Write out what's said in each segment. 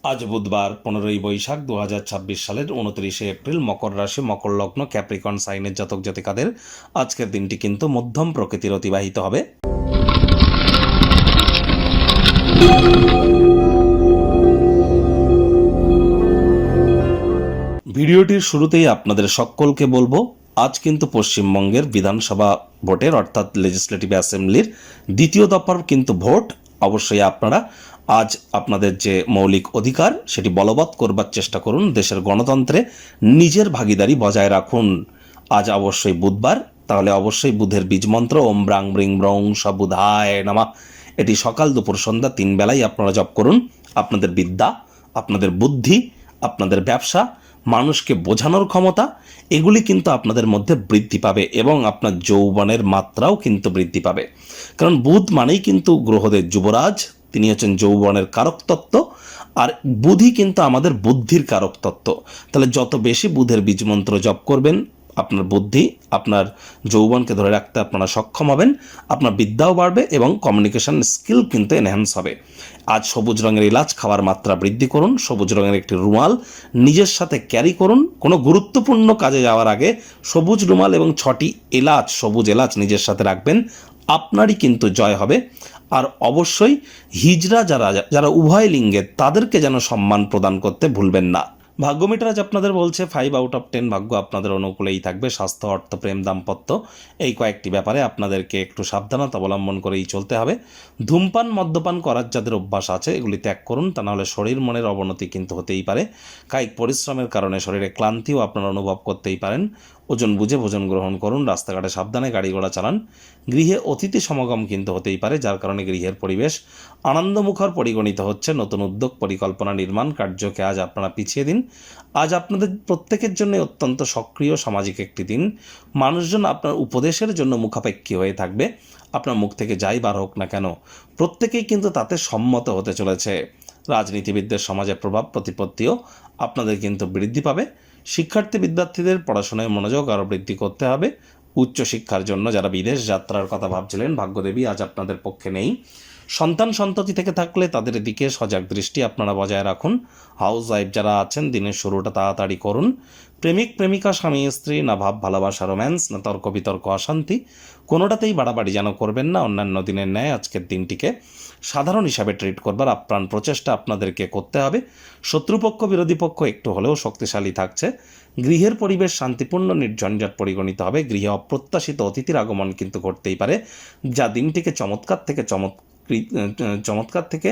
আজ বুধবার 15ই বৈশাখ 2026 সালের 29শে এপ্রিল, মকর রাশি, মকর লগ্ন, ক্যাপ্রিকন সাইনের জাতক জাতিকাদের আজকের দিনটি কিন্তু মধ্যম প্রকৃতির অতিবাহিত হবে। ভিডিওটির শুরুতেই আপনাদের সকলকে বলবো, আজ কিন্তু পশ্চিমবঙ্গের বিধানসভা ভোটের অর্থাৎ লেজিসলেটিভ অ্যাসেম্বলির দ্বিতীয় দফার কিন্তু ভোট। অবশ্যই আপনারা আজ আপনাদের যে মৌলিক অধিকার সেটি বলবৎ করবার চেষ্টা করুন। দেশের গণতন্ত্রে নিজের ভাগিদারি বজায় রাখুন। আজ অবশ্যই বুধবার, তাহলে অবশ্যই বুধের বীজমন্ত্র ওম ব্রাং ব্রিং ব্রং বুধায় নামা, এটি সকাল দুপুর সন্ধ্যা 3 বেলায় আপনারা জপ করুন। আপনাদের বিদ্যা, আপনাদের বুদ্ধি, আপনাদের ব্যবসা, মানুষকে বোঝানোর ক্ষমতা, এগুলি কিন্তু আপনাদের মধ্যে বৃদ্ধি পাবে এবং আপনার যৌবনের মাত্রাও কিন্তু বৃদ্ধি পাবে। কারণ বুধ মানেই কিন্তু গ্রহদের যুবরাজ, তিনি হচ্ছেন যৌবনের কারক তত্ত্ব, আর বুধই কিন্তু আমাদের বুদ্ধির কারক তত্ত্ব। তাহলে যত বেশি বুধের বীজমন্ত্র জপ করবেন, আপনার বুদ্ধি, আপনার যৌবনকে ধরে রাখতে আপনারা সক্ষম হবেন, আপনার বিদ্যাও বাড়বে এবং কমিউনিকেশন স্কিল কিন্তু এনহ্যান্স হবে। আজ সবুজ রঙের এলাচ খাওয়ার মাত্রা বৃদ্ধি করুন। সবুজ রঙের একটি রুমাল নিজের সাথে ক্যারি করুন। কোনো গুরুত্বপূর্ণ কাজে যাওয়ার আগে সবুজ রুমাল এবং 6টি এলাচ, সবুজ এলাচ নিজের সাথে রাখবেন, আপনারই কিন্তু জয় হবে। আর অবশ্যই হিজড়া যারা উভয় লিঙ্গের, তাদেরকে যেন সম্মান প্রদান করতে ভুলবেন না। ভাগ্য মিটার আজ আপনাদের বলছে 5 আউট অফ 10 ভাগ্য আপনাদের অনুকূলেই থাকবে। স্বাস্থ্য, অর্থ, প্রেম, দাম্পত্য, এই কয়েকটি ব্যাপারে আপনাদেরকে একটু সাবধানতা অবলম্বন করেই চলতে হবে। ধূমপান, মদ্যপান করার যাদের অভ্যাস আছে এগুলি ত্যাগ করুন, তা নাহলে শরীর মনের অবনতি কিন্তু হতেই পারে। কায়িক পরিশ্রমের কারণে শরীরে ক্লান্তিও আপনারা অনুভব করতেই পারেন। ওজন বুঝে ভোজন গ্রহণ করুন। রাস্তাঘাটে সাবধানে গাড়ি ঘোড়া চালান। গৃহে অতিথি সমাগম কিন্তু হতেই পারে, যার কারণে গৃহের পরিবেশ আনন্দমুখর পরিগণিত হচ্ছে। নতুন উদ্যোগ, পরিকল্পনা, নির্মাণ কার্যকে আজ আপনারা পিছিয়ে দিন। আজ আপনাদের প্রত্যেকের জন্য অত্যন্ত সক্রিয় সামাজিক একটি দিন। মানুষজন আপনার উপদেশের জন্য মুখাপেক্ষী হয়ে থাকবে। আপনার মুখ থেকে যাই বার হোক না কেন, প্রত্যেকেই কিন্তু তাতে সম্মত হতে চলেছে। রাজনীতিবিদদের সমাজে প্রভাব প্রতিপত্তিও আপনাদের কিন্তু বৃদ্ধি পাবে। শিক্ষার্থী বিদ্যার্থীদের পড়াশোনায় মনোযোগ আরও বৃদ্ধি করতে হবে। উচ্চশিক্ষার জন্য যারা বিদেশ যাত্রার কথা ভাবছিলেন, ভাগ্যদেবী আজ আপনাদের পক্ষে নেই। সন্তান সন্ততি থেকে থাকলে তাদের দিকে সজাগ দৃষ্টি আপনারা বজায় রাখুন। হাউস ওয়াইফ যারা আছেন, দিনের শুরুটা তাড়াতাড়ি করুন। প্রেমিক প্রেমিকা, স্বামী স্ত্রী, না ভাব ভালোবাসা রোম্যান্স, না তর্ক বিতর্ক অশান্তি, কোনোটাতেই বাড়াবাড়ি যেন করবেন না। অন্যান্য দিনের ন্যায় আজকের দিনটিকে সাধারণ হিসাবে ট্রিট করবার আপ্রাণ প্রচেষ্টা আপনাদেরকে করতে হবে। শত্রুপক্ষ, বিরোধী পক্ষ একটু হলেও শক্তিশালী থাকছে। গৃহের পরিবেশ শান্তিপূর্ণ, নির্ঝঞ্ঝাট পরিগণিত হবে। গৃহে অপ্রত্যাশিত অতিথির আগমন কিন্তু ঘটতেই পারে, যা দিনটিকে চমৎকার থেকে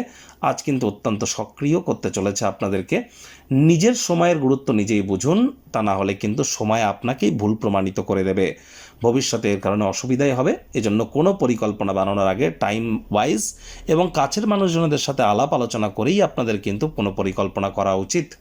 আজ কিন্তু অত্যন্ত সক্রিয় করতে চলেছে আপনাদেরকে। নিজের সময়ের গুরুত্ব নিজেই বুঝুন, তা না হলে কিন্তু সময় আপনাকেই ভুল প্রমাণিত করে দেবে। ভবিষ্যতে এর কারণে অসুবিধাই হবে। এজন্য কোনো পরিকল্পনা বানানোর আগে টাইম ওয়াইজ এবং কাছের মানুষজনদের সাথে আলাপ আলোচনা করেই আপনাদের কিন্তু কোনো পরিকল্পনা করা উচিত।